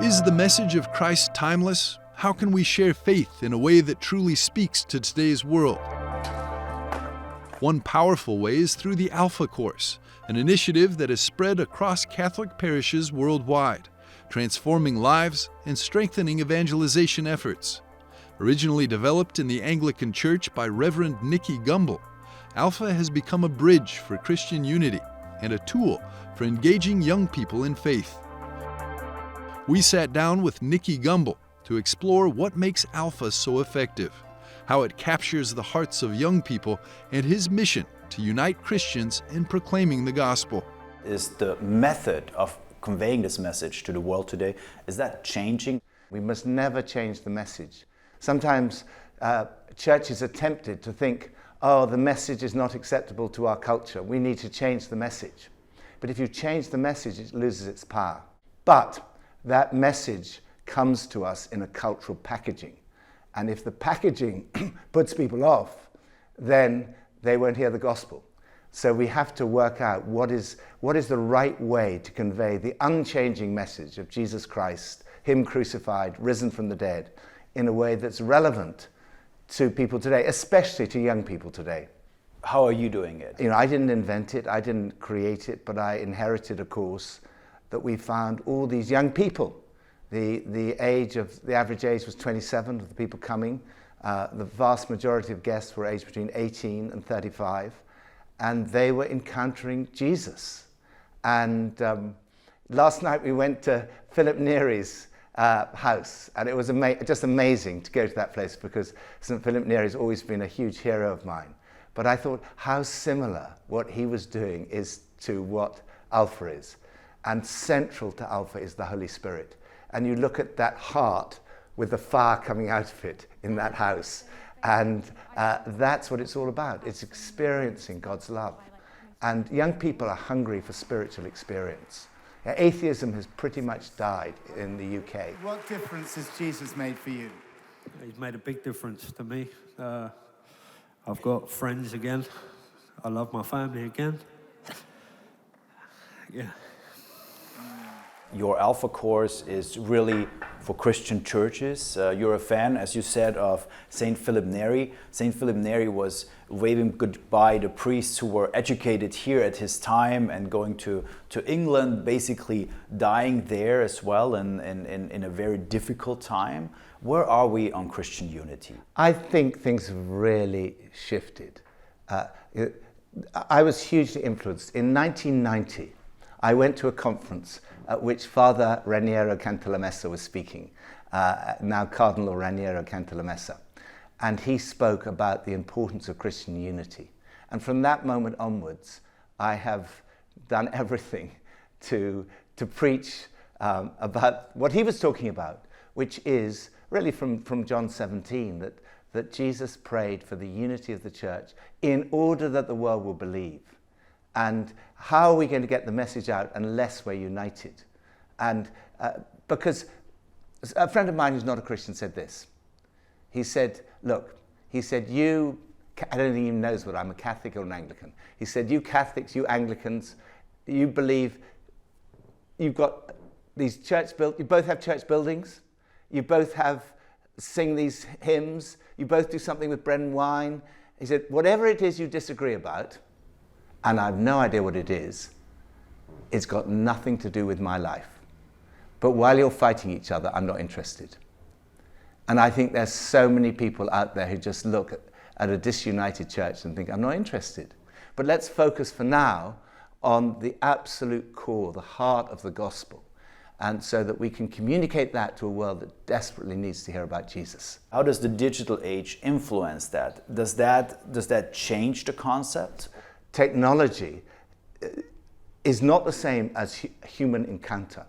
Is the message of Christ timeless? How can we share faith in a way that truly speaks to today's world? One powerful way is through the Alpha Course, an initiative that has spread across Catholic parishes worldwide, transforming lives and strengthening evangelization efforts. Originally developed in the Anglican Church by Reverend Nicky Gumbel, Alpha has become a bridge for Christian unity and a tool for engaging young people in faith. We sat down with Nicky Gumbel to explore what makes Alpha so effective, how it captures the hearts of young people, and his mission to unite Christians in proclaiming the gospel. Is the method of conveying this message to the world today, is that changing? We must never change the message. Sometimes churches are tempted to think, oh, the message is not acceptable to our culture. We need to change the message. But if you change the message, it loses its power. But that message comes to us in a cultural packaging. And if the packaging puts people off, then they won't hear the gospel. So we have to work out what is the right way to convey the unchanging message of Jesus Christ, Him crucified, risen from the dead, in a way that's relevant to people today, especially to young people today. How are you doing it? I didn't invent it, I didn't create it, but I inherited a course that we found all these young people. The average age was 27 of the people coming. The vast majority of guests were aged between 18 and 35, and they were encountering Jesus. And last night we went to Philip Neri's house, and it was just amazing to go to that place because St. Philip Neri has always been a huge hero of mine. But I thought how similar what he was doing is to what Alpha is. And central to Alpha is the Holy Spirit. And you look at that heart with the fire coming out of it in that house. And that's what it's all about. It's experiencing God's love. And young people are hungry for spiritual experience. Atheism has pretty much died in the UK. What difference has Jesus made for you? He's made a big difference to me. I've got friends again. I love my family again. Yeah. Your Alpha course is really for Christian churches. You're a fan, as you said, of St. Philip Neri. St. Philip Neri was waving goodbye to priests who were educated here at his time and going to England, basically dying there as well in a very difficult time. Where are we on Christian unity? I think things have really shifted. I was hugely influenced. In 1990, I went to a conference at which Father Raniero Cantalamessa was speaking, now Cardinal Raniero Cantalamessa. And he spoke about the importance of Christian unity. And from that moment onwards, I have done everything to preach about what he was talking about, which is really from John 17, that Jesus prayed for the unity of the church in order that the world will believe. And how are we going to get the message out unless we're united? And because a friend of mine who's not a Christian said this. He said, look, I don't think he knows what I'm, a Catholic or an Anglican. He said, you Catholics, you Anglicans, you believe you've got these you both have church buildings, you both sing these hymns, you both do something with bread and wine. He said, whatever it is you disagree about, and I have no idea what it is, it's got nothing to do with my life. But while you're fighting each other, I'm not interested. And I think there's so many people out there who just look at a disunited church and think, I'm not interested. But let's focus for now on the absolute core, the heart of the gospel, and so that we can communicate that to a world that desperately needs to hear about Jesus. How does the digital age influence that? Does that change the concept? Technology is not the same as human encounter.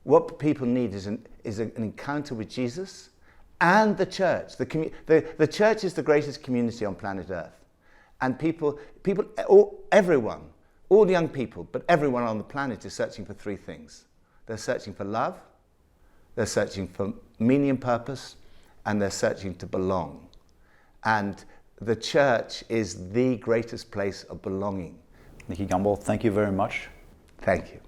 What people need is an encounter with Jesus and the church. The church is the greatest community on planet Earth. And everyone, all young people, but everyone on the planet is searching for three things. They're searching for love, they're searching for meaning and purpose, and they're searching to belong. And the church is the greatest place of belonging. Nicky Gumbel, thank you very much. Thank you.